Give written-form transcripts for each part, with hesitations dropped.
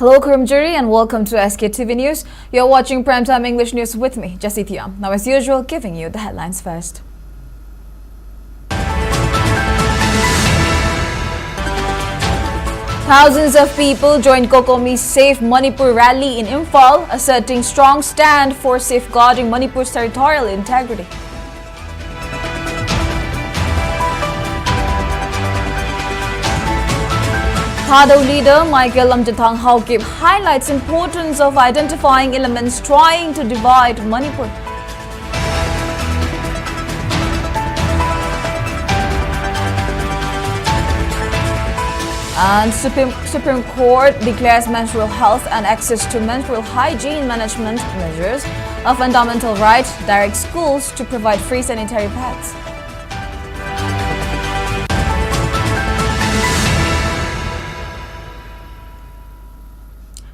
Hello, Kurumjuri, and welcome to SKTV News. You're watching Primetime English News with me, Jessie. Now, as usual, giving you the headlines first. Thousands of people joined Kokomi's Save Manipur rally in Imphal, asserting strong stand for safeguarding Manipur's territorial integrity. Thado leader Michael Lamjathang Haokip highlights importance of identifying elements trying to divide Manipur. And Supreme Court declares menstrual health and access to menstrual hygiene management measures a fundamental right, directs schools to provide free sanitary pads.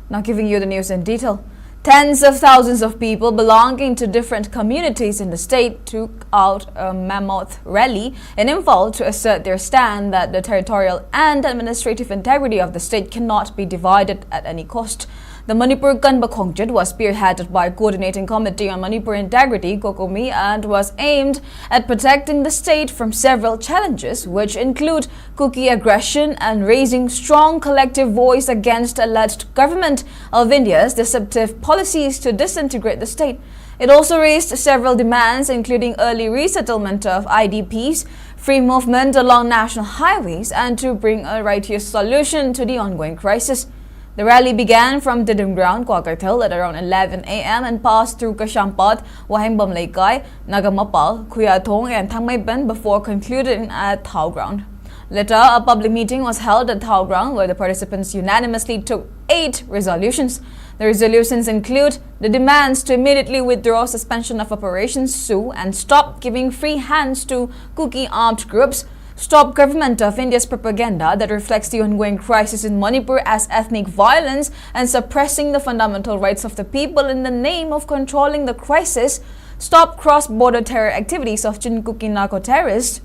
Now giving you the news in detail. Tens of thousands of people belonging to different communities in the state took out a mammoth rally in Imphal to assert their stand that the territorial and administrative integrity of the state cannot be divided at any cost. The Manipur Kanba Khongjit was spearheaded by Coordinating Committee on Manipur Integrity, Kokomi, and was aimed at protecting the state from several challenges, which include Kuki aggression and raising strong collective voice against alleged government of India's deceptive policies to disintegrate the state. It also raised several demands, including early resettlement of IDPs, free movement along national highways, and to bring a righteous solution to the ongoing crisis. The rally began from Didum Ground, Kwakarthil at around 11 a.m. and passed through Kashampat, Wahimbam Laikai, Nagamapal, Kuyatong, and Thangmayben before concluding at Thao Ground. Later, a public meeting was held at Thao Ground where the participants unanimously took 8 resolutions. The resolutions include the demands to immediately withdraw suspension of Operation Sue and stop giving free hands to Kuki armed groups, stop Government of India's propaganda that reflects the ongoing crisis in Manipur as ethnic violence and suppressing the fundamental rights of the people in the name of controlling the crisis, stop cross-border terror activities of Chinkuki narco-terrorists,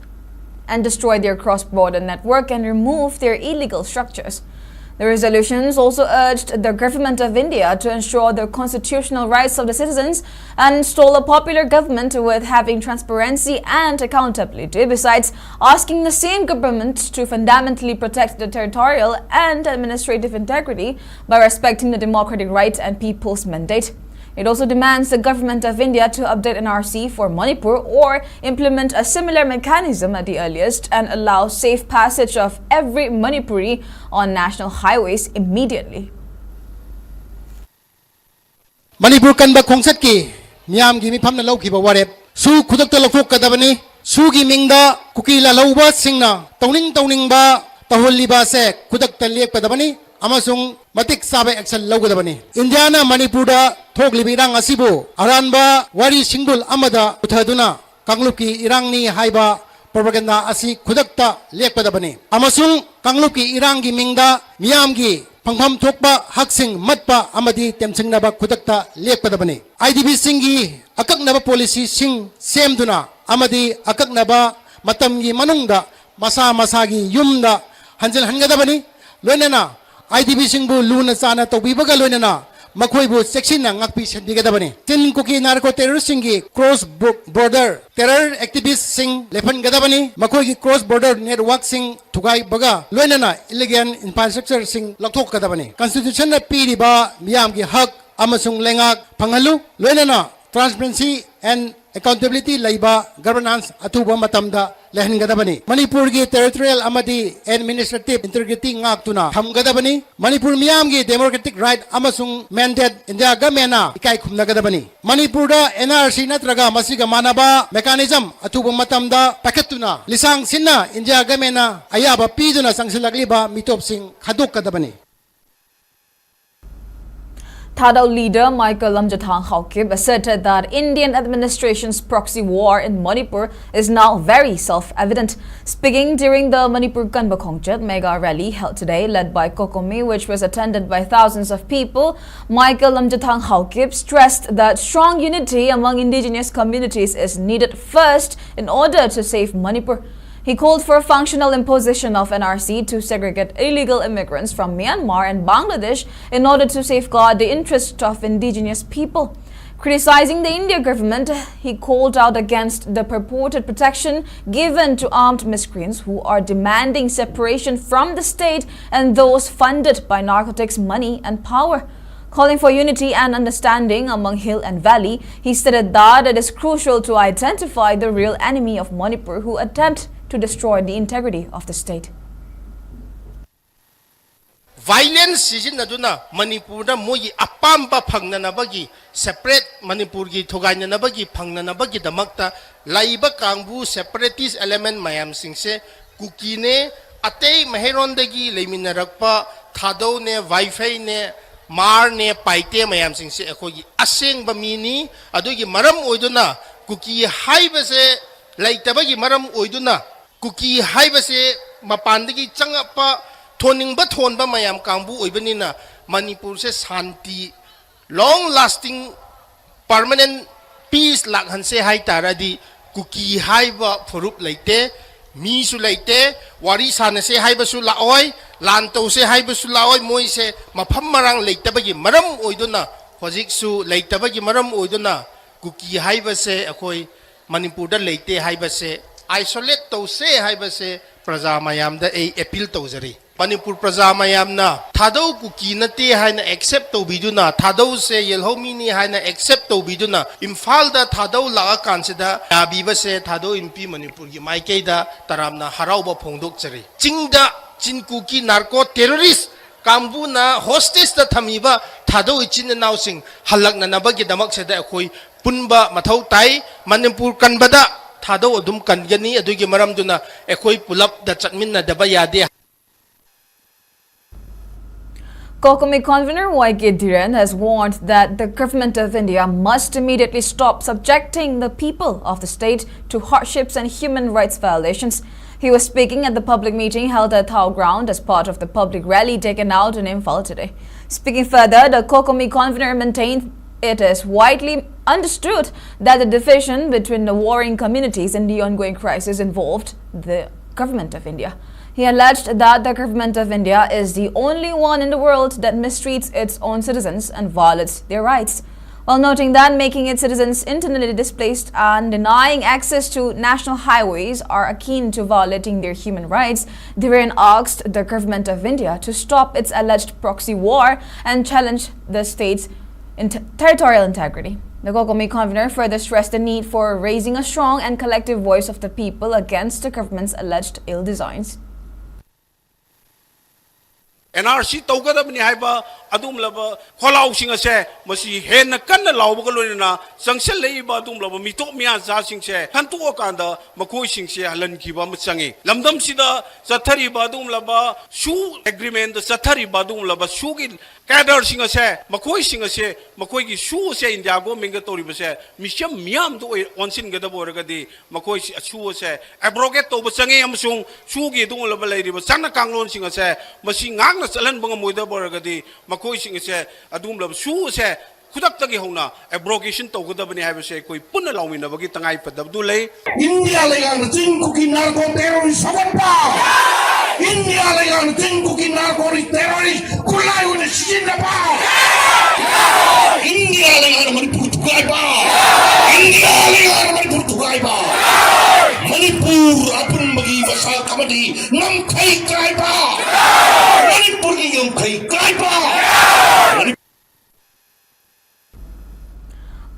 and destroy their cross-border network and remove their illegal structures. The resolutions also urged the Government of India to ensure the constitutional rights of the citizens and install a popular government with having transparency and accountability, besides asking the same government to fundamentally protect the territorial and administrative integrity by respecting the democratic rights and people's mandate. It also demands the Government of India to update NRC for Manipur or implement a similar mechanism at the earliest and allow safe passage of every Manipuri on national highways immediately. Manipur Kanba Khongjit ki miyam gi mifam na lawkhiba warep su khudakta lakhok kadabani su gi mingda kuki la lawba singna tawning ba taholiba se khudakta lekpadabani amasung matik sabe action lawgadabani Indiana Manipurda thoklibi irang asibu aranba wari singdul amada uthaduna kangluki irangni haiba propaganda asi khudakta lekpadabani amasung kangluki irangi mingda miyamgi phangpham thokpa haksing matpa amadi temsingnaba khudakta lekpadabani IDP singi akaknaba policy sing semduna amadi akaknaba matamgi manungda masagi yumda hanjal hangadabani loinana IDP singbu luna sana tawbibaga loinana makoibu section na ngakpi sendigadabani tin kuki narco terrorist singi cross border terror activists sing lepan gadabani makoigi cross border network sing thugai baga loinana illegal infrastructure sing lathok gadabani constitution na piriba miyam gi hak amasung lengak panghalu loinana transparency and accountability laiba governance atuba matamda lehan gadabani Manipur gi territorial amadi administrative integrity ngaktuna tham gadabani Manipur miyam gi democratic right amasung mandate India government ikai khumna gadabani Manipur da NRC natraga masiga manaba mechanism atuba matamda pakatuna lisang sinna India government ayaba piduna sangsilagliba mitop sing khaduk gadabani. Thado leader Michael Lamjathang Haokip asserted that Indian administration's proxy war in Manipur is now very self-evident. Speaking during the Manipur Kanba Khongjit mega rally held today, led by Kokomi, which was attended by thousands of people, Michael Lamjathang Haokip stressed that strong unity among indigenous communities is needed first in order to save Manipur. He called for a functional imposition of NRC to segregate illegal immigrants from Myanmar and Bangladesh in order to safeguard the interests of indigenous people. Criticizing the India government, he called out against the purported protection given to armed miscreants who are demanding separation from the state and those funded by narcotics money and power. Calling for unity and understanding among hill and valley, he stated that it is crucial to identify the real enemy of Manipur who attempt to destroy the integrity of the state. Violence sizinaduna Manipur da moyi apamba phangnanabagi separate Manipur gi thogainanabagi phangnanabagi damakta laiba kangbu separatist element mayam singse kuki ne atei meherondagi leiminarakpa thadau ne wifi ne mar ne paite mayam singse ekhogi aseng ba mini adugi maram oiduna kuki haibase laitabagi maram oiduna kuki haibase mapandagi changapa Toning ba thon ba mayam kangbu oibanina Manipur se shanti long lasting permanent peace lakhan se hai taradi kuki hai ba phurup leite mi su leite wari sana se hai ba su laoi lanto se hai ba su laoi moi se mapham marang leite ba gi maram oiduna hojik su leite ba gi maram oiduna kuki hai ba se akoi Manipur da leite hai ba se isolate to se hai ba se praja mayam da a appeal to jari Manipur praja mayam na thadau kuki nate haina accept to biduna thadau se yelhomi ni haina accept to biduna Imphal da thadau la kansida abiba se thadau impi Manipur gi maikei da taramna harauba phongdok chari chingda chinkuki narco terrorist kambu na hostage da thamiba thadau ichin naw sing halakna nabagi damak se da khoi punba mathau tai Manipur kanbada thadau adum kangani adugi maram duna ekhoi pulap da chatminna daba yade. Kokomi convener YK Dhiren has warned that the government of India must immediately stop subjecting the people of the state to hardships and human rights violations. He was speaking at the public meeting held at Thao Ground as part of the public rally taken out in Imphal today. Speaking further, the Kokomi convener maintained it is widely understood that the division between the warring communities in the ongoing crisis involved the government of India. He alleged that the government of India is the only one in the world that mistreats its own citizens and violates their rights, while noting that making its citizens internally displaced and denying access to national highways are akin to violating their human rights. Dhiren asked the government of India to stop its alleged proxy war and challenge the state's territorial integrity. The Kokomi convener further stressed the need for raising a strong and collective voice of the people against the government's alleged ill designs. NRC taugadabni haiba adum laba kholau singa se masi hen kan law ba loina sangsel leiba adum laba mitok mia za sing se hantu okanda makoi sing se halan ki ba machangi lamdam sida sathari ba adum laba shu agreement sathari ba adum laba shu gi cadre singa se makoi gi shu se india go menga tori ba se misham miam do onsin ga da borga di makoi shu se abrogate to ba changi amsung shu gi dung laba leiri ba sanna kanglon singa se masi ngang na salan banga moida borgadi makoi sing se adum lab su se kudak tagi hona abrogation to godabani haiba se koi punna lawmina bagi tangai padab du lei India legang ting kuki narco terrorist sabapa India legang ting kuki narco terrorist kulai une sinda pa India legang Manipur tukai pa India legang Manipur tukai pa Manipur apun bagi basa kamadi nam kai kai pa Manipur ni nam kai kai pa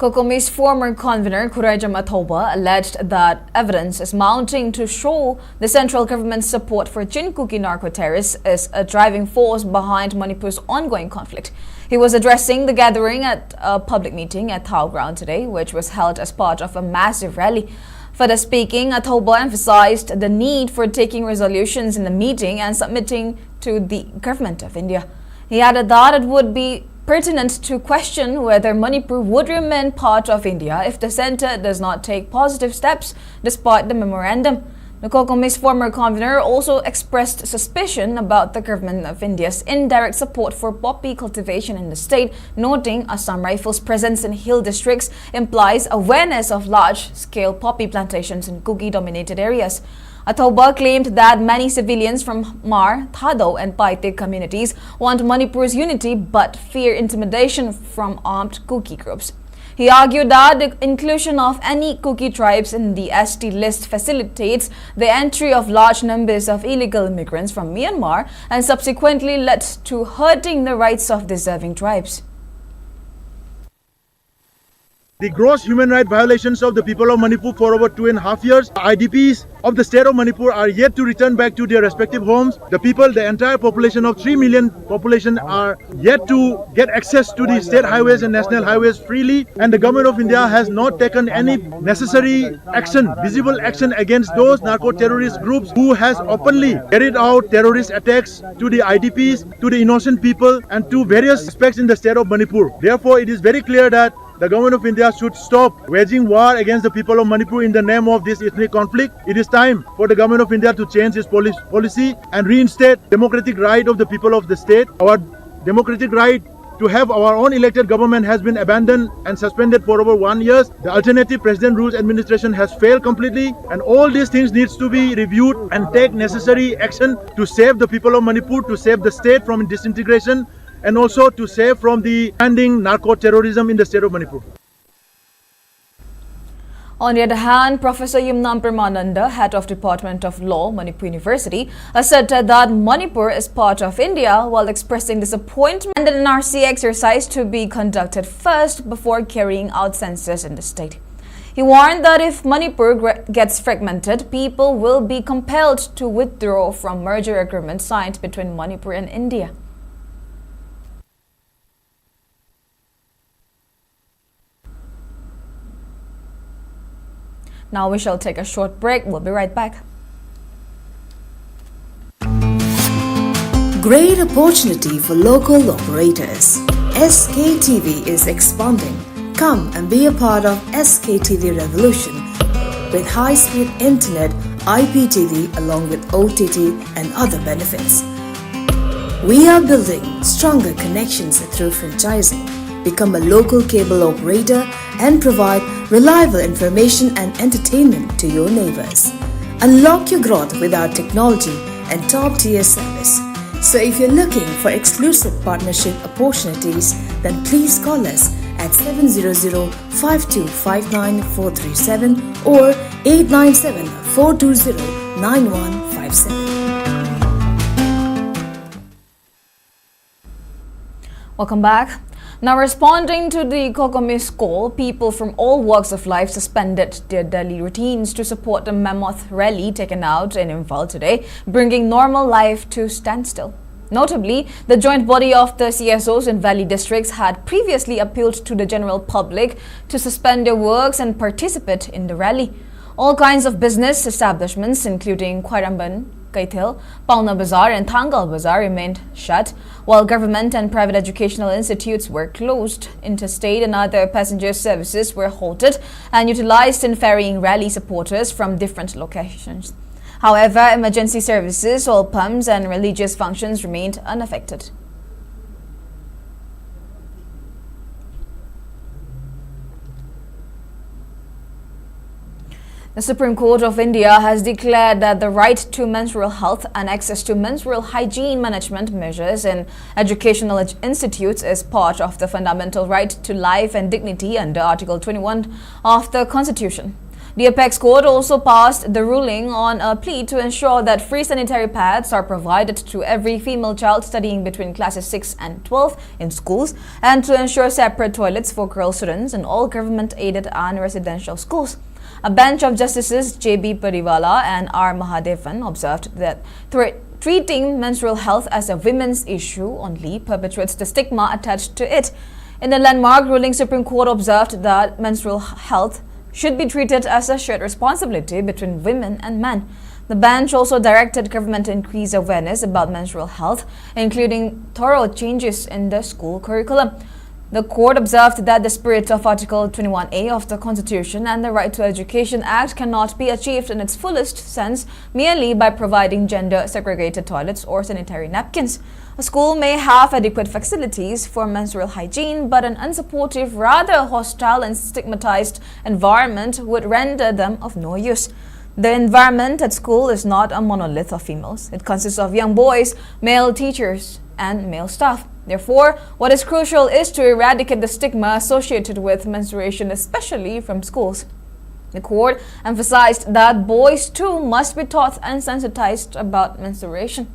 Kokomi's former convener, Kuraja Mathoba, alleged that evidence is mounting to show the central government's support for Chinkuki narco-terrorists is a driving force behind Manipur's ongoing conflict. He was addressing the gathering at a public meeting at Thao Ground today, which was held as part of a massive rally. Further speaking, Athoba emphasized the need for taking resolutions in the meeting and submitting to the government of India. He added that it would be pertinent to question whether Manipur would remain part of India if the centre does not take positive steps despite the memorandum. The Kokomi's former convener also expressed suspicion about the government of India's indirect support for poppy cultivation in the state, noting Assam Rifles' presence in hill districts implies awareness of large-scale poppy plantations in Kuki-dominated areas. Athoba claimed that many civilians from Mar, Thado and Paitik communities want Manipur's unity but fear intimidation from armed Kuki groups. He argued that the inclusion of any Kuki tribes in the ST list facilitates the entry of large numbers of illegal immigrants from Myanmar and subsequently led to hurting the rights of deserving tribes. The gross human rights violations of the people of Manipur for over 2.5 years. IDPs of the state of Manipur are yet to return back to their respective homes. The people, the entire population of 3 million population are yet to get access to the state highways and national highways freely. And the government of India has not taken any necessary action, visible action against those narco-terrorist groups who has openly carried out terrorist attacks to the IDPs, to the innocent people and to various aspects in the state of Manipur. Therefore, it is very clear that the government of India should stop waging war against the people of Manipur in the name of this ethnic conflict. It is time for the government of India to change its policy and reinstate democratic right of the people of the state. Our democratic right to have our own elected government has been abandoned and suspended for over 1 year. The alternative President Rule's administration has failed completely, and all these things needs to be reviewed and take necessary action to save the people of Manipur, to save the state from disintegration, and also to save from the ending narco-terrorism in the state of Manipur. On the other hand, Professor Yumnam Permananda, head of Department of Law, Manipur University, asserted that Manipur is part of India while expressing disappointment that an RC exercise to be conducted first before carrying out census in the state. He warned that if Manipur gets fragmented, people will be compelled to withdraw from merger agreement signed between Manipur and India. Now we shall take a short break. We'll be right back. Great opportunity for local operators. SKTV is expanding. Come and be a part of SKTV revolution with high-speed internet, IPTV along with OTT and other benefits. We are building stronger connections through franchising. Become a local cable operator and provide reliable information and entertainment to your neighbors. Unlock your growth with our technology and top-tier service. So if you're looking for exclusive partnership opportunities, then please call us at 700-5259-437 or 897-420-9157. Welcome back. Now, responding to the Kokomis call, people from all walks of life suspended their daily routines to support the mammoth rally taken out in Imphal today, bringing normal life to standstill. Notably, the joint body of the CSOs in Valley districts had previously appealed to the general public to suspend their works and participate in the rally. All kinds of business establishments, including Khairamban, Kaithil, Pauna Bazaar and Thangal Bazaar remained shut, while government and private educational institutes were closed. Interstate and other passenger services were halted and utilized in ferrying rally supporters from different locations. However, emergency services, oil pumps and religious functions remained unaffected. The Supreme Court of India has declared that the right to menstrual health and access to menstrual hygiene management measures in educational institutes is part of the fundamental right to life and dignity under Article 21 of the Constitution. The Apex Court also passed the ruling on a plea to ensure that free sanitary pads are provided to every female child studying between classes 6 and 12 in schools and to ensure separate toilets for girl students in all government-aided and residential schools. A bench of Justices J.B. Pariwala and R. Mahadevan observed that treating menstrual health as a women's issue only perpetuates the stigma attached to it. In the landmark ruling, Supreme Court observed that menstrual health should be treated as a shared responsibility between women and men. The bench also directed government to increase awareness about menstrual health, including thorough changes in the school curriculum. The court observed that the spirit of Article 21A of the Constitution and the Right to Education Act cannot be achieved in its fullest sense merely by providing gender-segregated toilets or sanitary napkins. A school may have adequate facilities for menstrual hygiene, but an unsupportive, rather hostile and stigmatized environment would render them of no use. The environment at school is not a monolith of females. It consists of young boys, male teachers, and male staff. Therefore, what is crucial is to eradicate the stigma associated with menstruation, especially from schools. The court emphasized that boys too must be taught and sensitized about menstruation.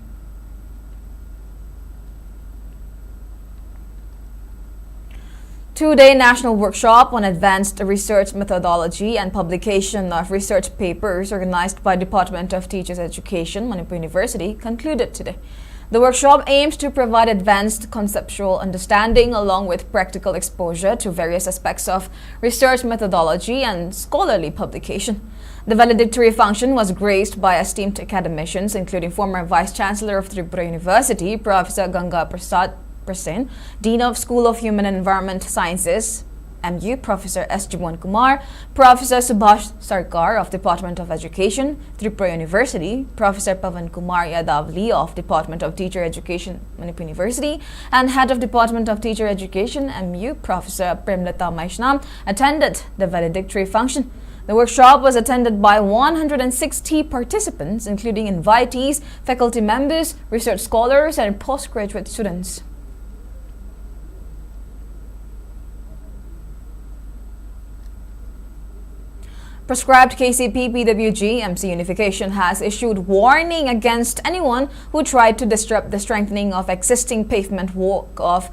Two-day national workshop on advanced research methodology and publication of research papers organized by Department of Teachers Education, Manipur University, concluded today. The workshop aims to provide advanced conceptual understanding along with practical exposure to various aspects of research methodology and scholarly publication. The valedictory function was graced by esteemed academicians, including former Vice-Chancellor of Tripura University, Professor Ganga Prasad Prasen, Dean of School of Human and Environment Sciences, MU, Professor S. Jimon Kumar, Professor Subhash Sarkar of Department of Education, Tripura University, Professor Pavan Kumar Yadavli of Department of Teacher Education, Manipur University, and Head of Department of Teacher Education, MU, Professor Premlata Maishnam, attended the valedictory function. The workshop was attended by 160 participants, including invitees, faculty members, research scholars, and postgraduate students. Prescribed KCP PWG MC Unification has issued warning against anyone who tried to disrupt the strengthening of existing pavement walk of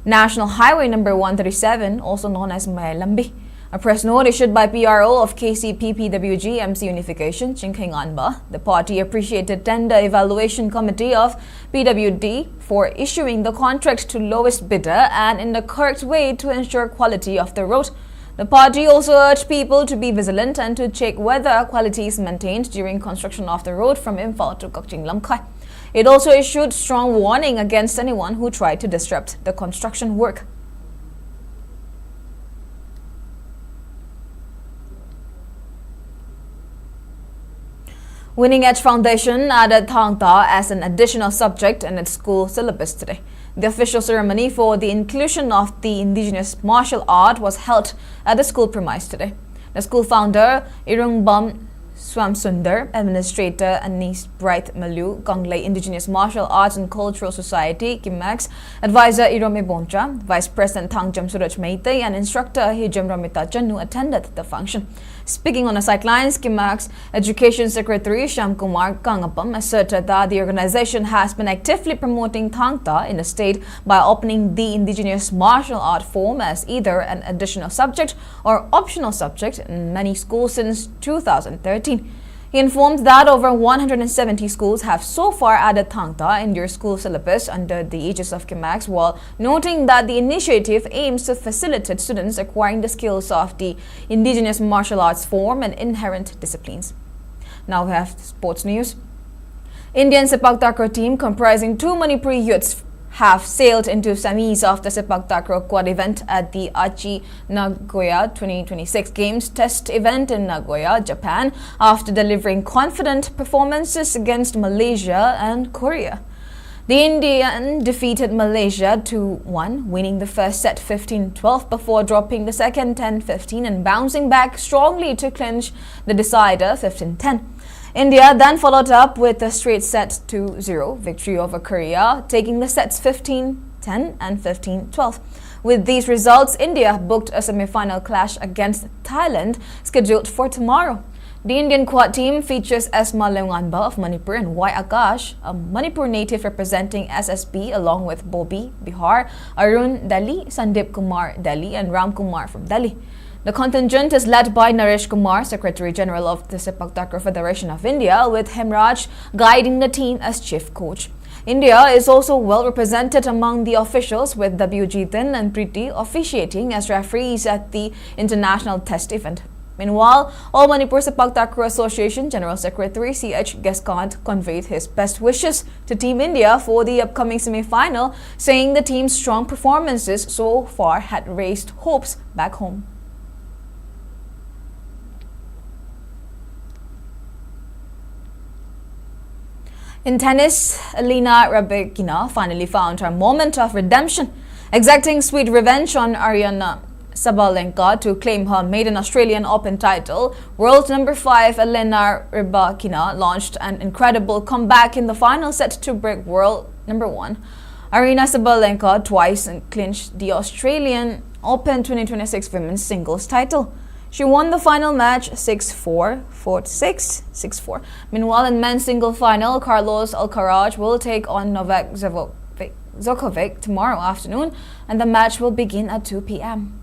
National Highway number 137, also known as Maylambi. A press note issued by PRO of KCP PWG MC Unification, Chingkheng Anba, the party appreciated Tender Evaluation Committee of PWD for issuing the contract to lowest bidder and in the correct way to ensure quality of the road. The party also urged people to be vigilant and to check whether quality is maintained during construction of the road from Imphal to Kakching Lamkai. It also issued strong warning against anyone who tried to disrupt the construction work. Winning Edge Foundation added Thangta as an additional subject in its school syllabus today. The official ceremony for the inclusion of the indigenous martial art was held at the school premise today. The school founder, Irungbam Swamsundar, Administrator Anis Bright Malu, Konglei Indigenous Martial Arts and Cultural Society, Kimax, Advisor Irome Boncha, Vice President Thangjam Suraj Meitei, and Instructor Hijam Ramita Channu attended the function. Speaking on the sidelines, Kimax Education Secretary Sham Kumar Kangapam asserted that the organization has been actively promoting Thangta in the state by opening the indigenous martial art form as either an additional subject or optional subject in many schools since 2013. He informed that over 170 schools have so far added Thangta in their school syllabus under the aegis of Kimax, while noting that the initiative aims to facilitate students acquiring the skills of the indigenous martial arts form and inherent disciplines. Now we have sports news. Indian Sepaktakraw team comprising 2 Manipuri youths have sailed into semis of the Sepaktakraw quad event at the Aichi Nagoya 2026 Games test event in Nagoya, Japan, after delivering confident performances against Malaysia and Korea. The Indian defeated Malaysia 2-1, winning the first set 15-12 before dropping the second 10-15 and bouncing back strongly to clinch the decider 15-10. India then followed up with a straight set 2-0 victory over Korea, taking the sets 15-10 and 15-12. With these results, India booked a semi-final clash against Thailand scheduled for tomorrow. The Indian quad team features Esma Leunganba of Manipur and Y. Akash, a Manipur native representing SSB, along with Bobby, Bihar, Arun, Delhi, Sandip Kumar, Delhi, and Ram Kumar from Delhi. The contingent is led by Naresh Kumar, Secretary General of the Sepaktakraw Federation of India, with Hemraj guiding the team as chief coach. India is also well represented among the officials, with W. Jitin and Preeti officiating as referees at the international test event. Meanwhile, All Manipur Sepaktakraw Association General Secretary C.H. Geskant conveyed his best wishes to Team India for the upcoming semi-final, saying the team's strong performances so far had raised hopes back home. In tennis, Alina Rabikina finally found her moment of redemption, exacting sweet revenge on Ariana Sabalenka to claim her maiden Australian Open title, world number 5 Elena Rybakina launched an incredible comeback in the final set to break world number 1 Aryna Sabalenka twice and clinched the Australian Open 2026 women's singles title. She won the final match 6-4, 4-6, 6-4. Meanwhile, in men's single final, Carlos Alcaraz will take on Novak Djokovic tomorrow afternoon, and the match will begin at 2 p.m.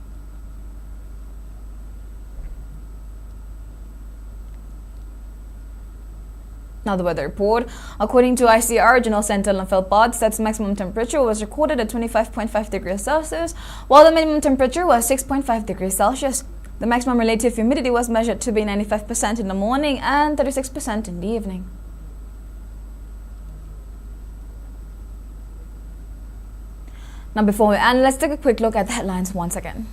Now the weather report. According to ICR Regional Center in Imphal, that's maximum temperature was recorded at 25.5 degrees Celsius, while the minimum temperature was 6.5 degrees Celsius. The maximum relative humidity was measured to be 95% in the morning and 36% in the evening. Now before we end, let's take a quick look at the headlines once again.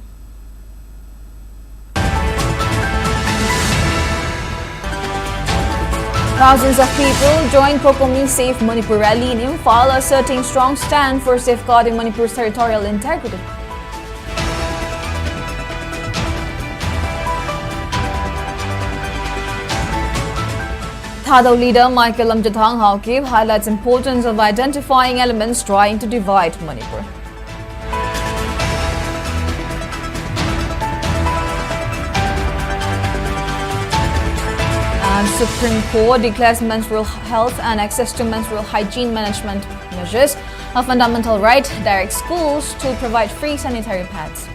Thousands of people joined Kokomi Safe Manipur rally in Imphal, asserting strong stand for safeguarding Manipur's territorial integrity. Thado leader Michael Amjathang Haokip highlights importance of identifying elements trying to divide Manipur. And Supreme Court declares menstrual health and access to menstrual hygiene management measures a fundamental right, directs schools to provide free sanitary pads.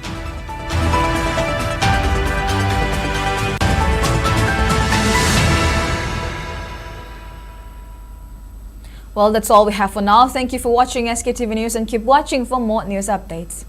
Well, that's all we have for now. Thank you for watching SKTV News and keep watching for more news updates.